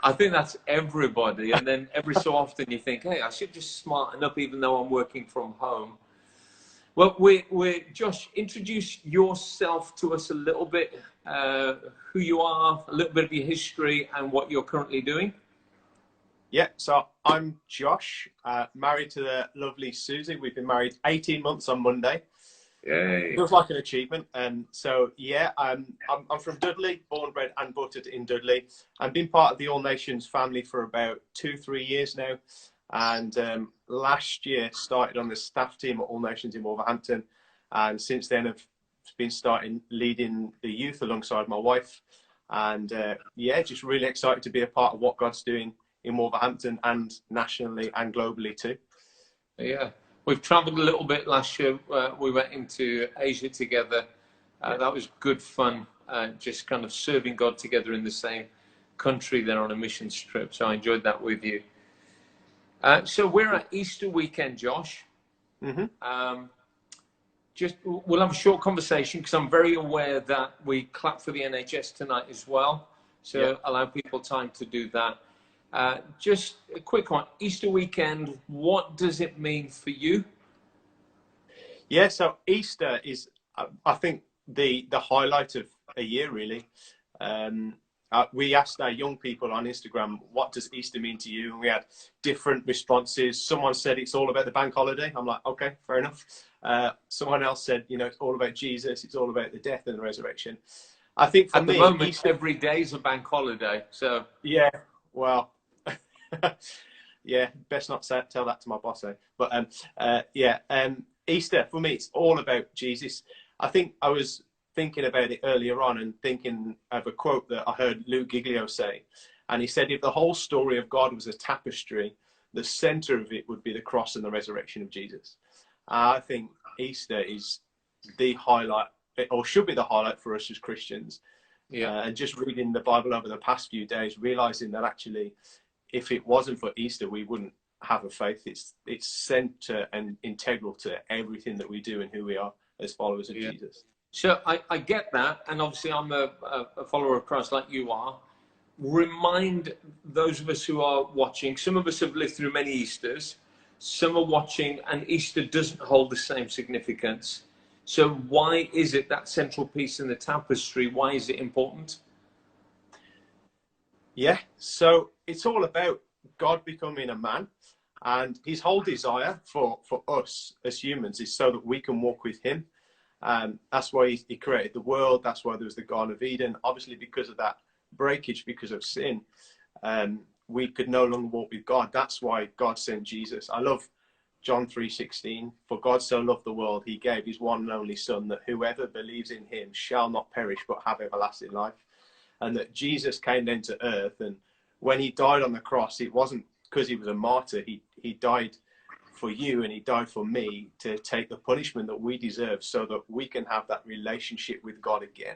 I think that's everybody. And then every so often you think, hey, I should just smarten up even though I'm working from home. Well, Josh, introduce yourself to us a little bit, who you are, a little bit of your history and what you're currently doing. Yeah, so I'm Josh, married to the lovely Susie. We've been married 18 months on Monday. Yay. Feels like an achievement. And so, yeah, I'm from Dudley, born, bred and buttered in Dudley. I've been part of the All Nations family for about 2-3 years now. And last year started on the staff team at All Nations in Wolverhampton. And since then I've been starting leading the youth alongside my wife. And yeah, just really excited to be a part of what God's doing in Wolverhampton and nationally and globally too. Yeah, we've traveled a little bit last year. We went into Asia together. That was good fun, just kind of serving God together in the same country there on a missions trip. So I enjoyed that with you. So we're at Easter weekend, Josh. Mm-hmm. We'll have a short conversation because I'm very aware that we clap for the NHS tonight as well. So allow people time to do that. Just a quick one. Easter weekend, what does it mean for you? Yeah, so Easter is, I think, the highlight of a year, really. We asked our young people on Instagram, what does Easter mean to you? And we had different responses. Someone said it's all about the bank holiday. I'm like, okay, fair enough. Someone else said, you know, it's all about Jesus. It's all about the death and the resurrection. I think for At me, the moment, Easter, every day is a bank holiday. So yeah, well, yeah, best not tell that to my boss, eh? But Easter for me, it's all about Jesus. I think I was thinking about it earlier on and thinking of a quote that I heard Lou Giglio say, and he said, if the whole story of God was a tapestry, the center of it would be the cross and the resurrection of Jesus. I think Easter is the highlight, or should be the highlight for us as Christians. And just reading the Bible over the past few days, realizing that actually, if it wasn't for Easter, we wouldn't have a faith. It's center and integral to everything that we do and who we are as followers of Jesus. So I get that, and obviously I'm a follower of Christ like you are. Remind those of us who are watching, some of us have lived through many Easters, some are watching and Easter doesn't hold the same significance. So why is it that central piece in the tapestry? Why is it important? Yeah, so it's all about God becoming a man, and his whole desire for us as humans is so that we can walk with him. That's why he created the world. That's why there was the Garden of Eden. Obviously, because of that breakage, because of sin, we could no longer walk with God. That's why God sent Jesus. I love John 3:16. For God so loved the world, he gave his one and only Son, that whoever believes in him shall not perish but have everlasting life. And that Jesus came then to earth, and when he died on the cross, it wasn't because he was a martyr. He died for you and he died for me to take the punishment that we deserve so that we can have that relationship with God again.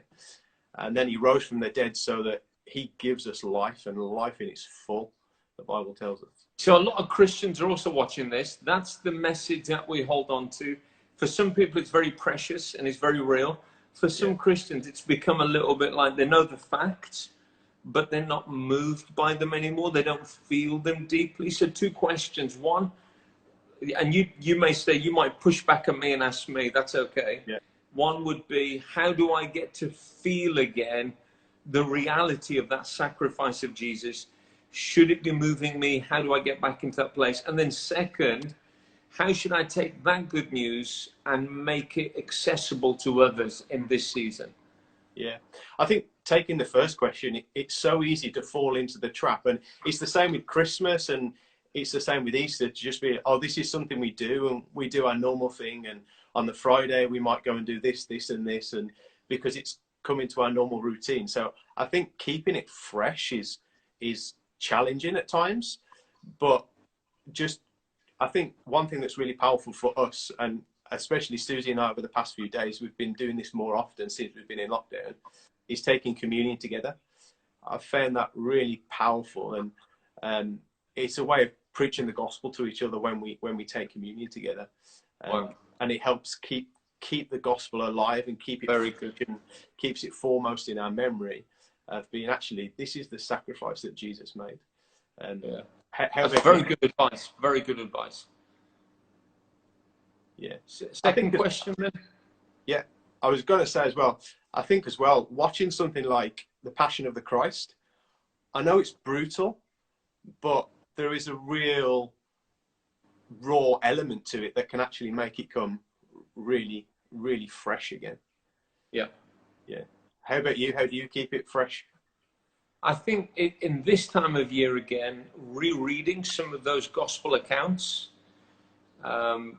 And then he rose from the dead so that he gives us life, and life in its full, the Bible tells us. So a lot of Christians are also watching this. That's the message that we hold on to. For some people, it's very precious and it's very real. For some Christians, it's become a little bit like they know the facts, but they're not moved by them anymore. They don't feel them deeply. So two questions. One, and you may say, you might push back at me and ask me, that's okay. Yeah. One would be, how do I get to feel again the reality of that sacrifice of Jesus? Should it be moving me? How do I get back into that place? And then second, how should I take that good news and make it accessible to others in this season? Yeah, I think taking the first question, it's so easy to fall into the trap. And it's the same with Christmas, and it's the same with Easter, to just be, oh, this is something we do, and we do our normal thing. And on the Friday, we might go and do this, this, and this, and because it's come into our normal routine. So I think keeping it fresh is challenging at times, but just, I think one thing that's really powerful for us, and especially Susie and I over the past few days, we've been doing this more often since we've been in lockdown, is taking communion together. I've found that really powerful, and it's a way of preaching the gospel to each other when we take communion together. Wow. And it helps keep the gospel alive and keep it Very good. and keeps it foremost in our memory. of being actually, this is the sacrifice that Jesus made. And Yeah. how That's about very you? good advice. Very good advice. Yeah. Second question then. Yeah, I was going to say as well, I think as well, watching something like The Passion of the Christ, I know it's brutal, but there is a real raw element to it that can actually make it come really, really fresh again. Yeah. Yeah. How about you? How do you keep it fresh? I think in this time of year again, rereading some of those gospel accounts, and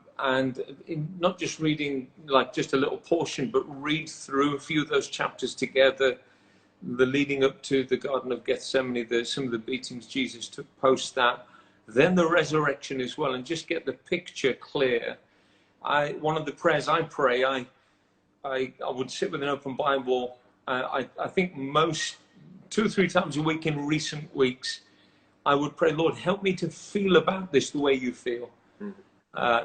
not just reading like just a little portion, but read through a few of those chapters together, the leading up to the Garden of Gethsemane, some of the beatings Jesus took post that, then the resurrection as well, and just get the picture clear. One of the prayers I pray, I would sit with an open Bible. I think most 2 or 3 times a week in recent weeks, I would pray, Lord, help me to feel about this the way you feel.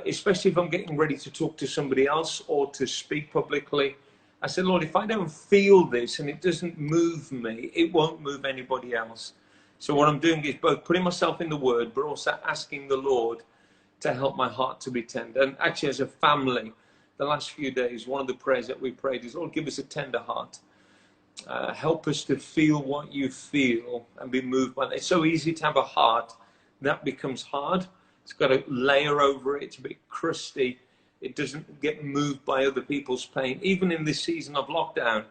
Especially if I'm getting ready to talk to somebody else or to speak publicly. I said, Lord, if I don't feel this and it doesn't move me, it won't move anybody else. So what I'm doing is both putting myself in the Word, but also asking the Lord to help my heart to be tender. And actually, as a family, the last few days, one of the prayers that we prayed is, Lord, give us a tender heart. Help us to feel what you feel and be moved by it. It's so easy to have a heart that becomes hard. It's got a layer over it. It's a bit crusty. It doesn't get moved by other people's pain. Even in this season of lockdown,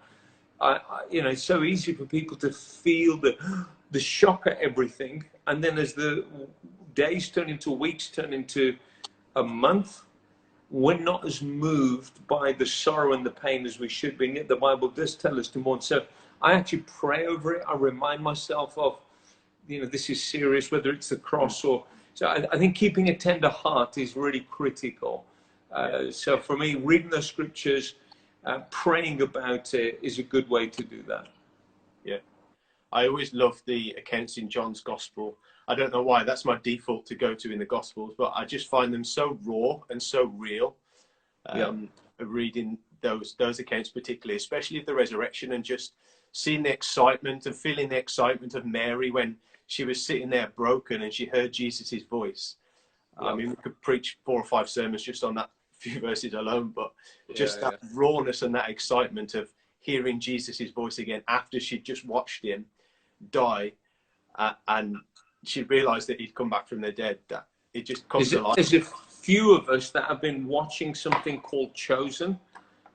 it's so easy for people to feel the shock at everything. And then as the days turn into weeks, turn into a month, we're not as moved by the sorrow and the pain as we should be. And yet the Bible does tell us to mourn. So I actually pray over it. I remind myself of, this is serious, whether it's the cross or... So I think keeping a tender heart is really critical. So for me, reading the scriptures, praying about it is a good way to do that. Yeah. I always love the accounts in John's Gospel. I don't know why, that's my default to go to in the Gospels, but I just find them so raw and so real. Reading those accounts particularly, especially of the resurrection, and just seeing the excitement and feeling the excitement of Mary when she was sitting there broken and she heard Jesus's voice. I mean, we could preach 4 or 5 sermons just on that few verses alone, but just that rawness and that excitement of hearing Jesus's voice again after she'd just watched him die, and she realised that he'd come back from the dead. That it just comes to life. There's a few of us that have been watching something called Chosen.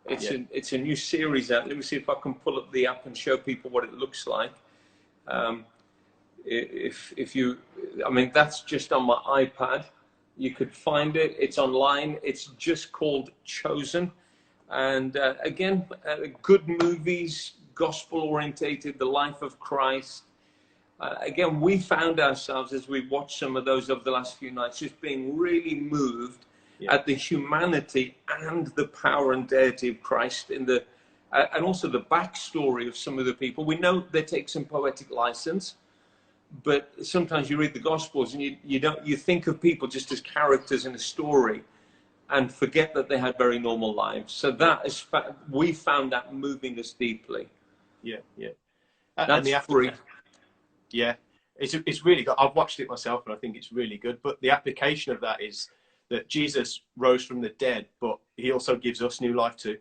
It's a new series out. Let me see if I can pull up the app and show people what it looks like. That's just on my iPad. You could find it. It's online. It's just called Chosen. And again, good movies, gospel orientated, the life of Christ. Again, we found ourselves as we watched some of those over the last few nights, just being really moved at the humanity and the power and deity of Christ and also the backstory of some of the people. We know they take some poetic license, but sometimes you read the Gospels and you think of people just as characters in a story and forget that they had very normal lives. So we found that moving us deeply. That's free. Yeah, it's really good. I've watched it myself and I think it's really good. But the application of that is that Jesus rose from the dead, but he also gives us new life too.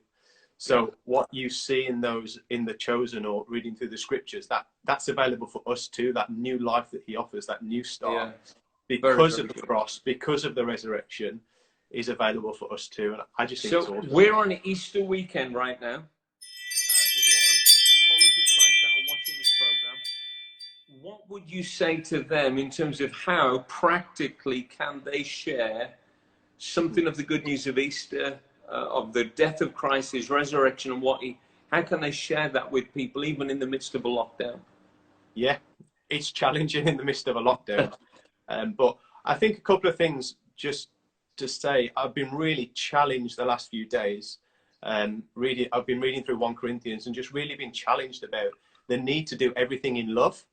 So what you see in the Chosen or reading through the scriptures, that's available for us too. That new life that he offers, that new start, because of the cross, because of the resurrection, is available for us too. And I just think it's awesome. We're on Easter weekend right now. There's a lot of followers of Christ that are watching this program. What would you say to them in terms of how practically can they share something of the good news of Easter, of the death of Christ, his resurrection, and how can they share that with people even in the midst of a lockdown? Yeah, it's challenging in the midst of a lockdown. But I think a couple of things just to say. I've been really challenged the last few days. I've been reading through 1 Corinthians and just really been challenged about the need to do everything in love.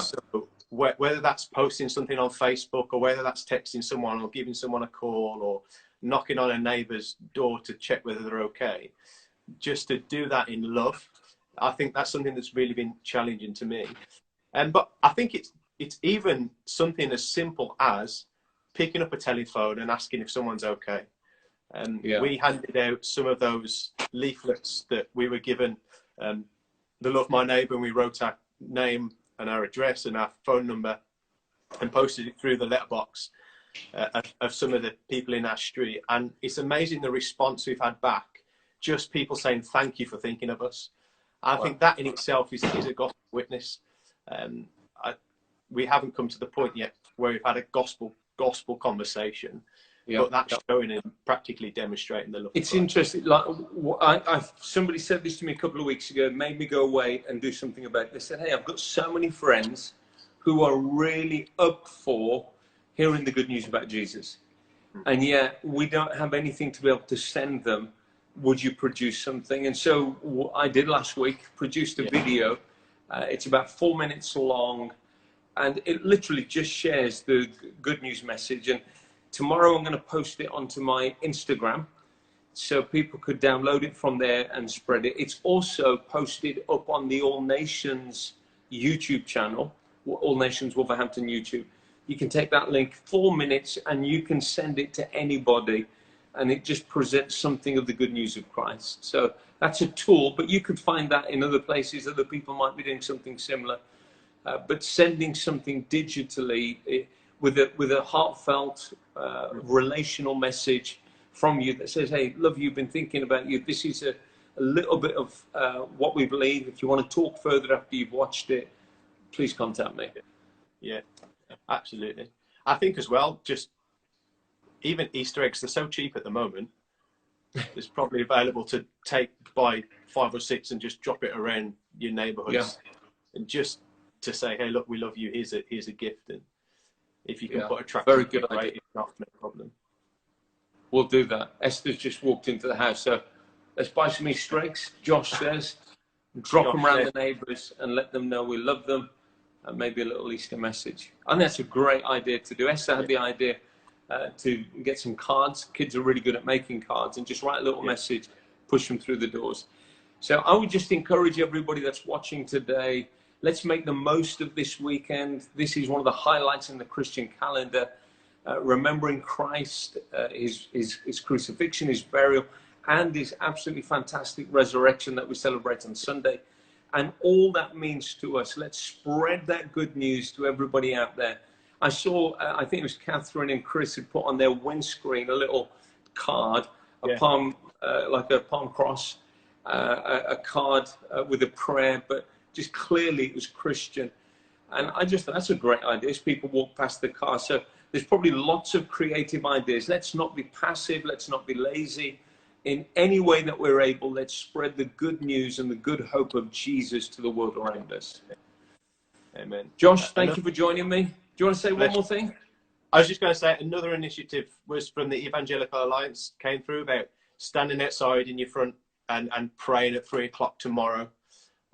So whether that's posting something on Facebook or whether that's texting someone or giving someone a call or knocking on a neighbour's door to check whether they're okay, just to do that in love I think that's something that's really been challenging to me. But I think it's even something as simple as picking up a telephone and asking if someone's okay. We handed out some of those leaflets that we were given, the Love My Neighbour, and we wrote our name and our address and our phone number and posted it through the letterbox of some of the people in our street. And it's amazing the response we've had back, just people saying thank you for thinking of us. I think that in itself is a gospel witness. We haven't come to the point yet where we've had a gospel conversation, but that's showing and practically demonstrating the love. It's interesting. Like, somebody said this to me a couple of weeks ago, made me go away and do something about it. They said, hey, I've got so many friends who are really up for hearing the good news about Jesus, and yet we don't have anything to be able to send them. Would you produce something? And so what I did last week, produced a video. It's about 4 minutes long, and it literally just shares the good news message. And tomorrow I'm going to post it onto my Instagram so people could download it from there and spread it. It's also posted up on the All Nations YouTube channel, All Nations Wolverhampton YouTube. You can take that link, 4 minutes, and you can send it to anybody, and it just presents something of the good news of Christ. So that's a tool, but you could find that in other places. Other people might be doing something similar. But sending something digitally with a heartfelt, relational message from you that says, hey, love you, been thinking about you. This is a little bit of what we believe. If you want to talk further after you've watched it, please contact me. Yeah, absolutely. I think as well, just even Easter eggs, they're so cheap at the moment. It's probably available to buy 5 or 6 and just drop it around your neighbourhoods, and just to say, hey, look, we love you. Here's a gift, and if you can put a track, very good idea. It's not no problem. We'll do that. Esther's just walked into the house, so let's buy some Easter eggs. Josh says, drop them around the neighbours and let them know we love them, and maybe a little Easter message. I think that's a great idea to do. Esther had the idea to get some cards. Kids are really good at making cards, and just write a little message, push them through the doors. So I would just encourage everybody that's watching today, let's make the most of this weekend. This is one of the highlights in the Christian calendar, remembering Christ, his crucifixion, his burial, and his absolutely fantastic resurrection that we celebrate on Sunday. And all that means to us. Let's spread that good news to everybody out there. I saw, I think it was Catherine and Chris had put on their windscreen a little card, a palm, like a palm cross, a card with a prayer, but just clearly it was Christian. And I just thought that's a great idea as people walk past the car. So there's probably lots of creative ideas. Let's not be passive. Let's not be lazy. In any way that we're able, let's spread the good news and the good hope of Jesus to the world around us. Amen. Josh, thank you for joining me. Do you want to say one more thing? I was just going to say another initiative was from the Evangelical Alliance, came through about standing outside in your front and praying at 3 o'clock tomorrow.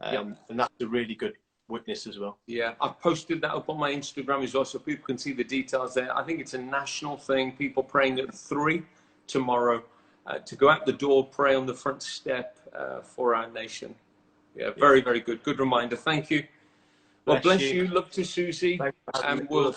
And that's a really good witness as well. Yeah, I've posted that up on my Instagram as well, so people can see the details there. I think it's a national thing, people praying at 3 tomorrow to go out the door, pray on the front step for our nation. Yeah, very, very good. Good reminder. Thank you. Well, bless you. Look to Susie, and we'll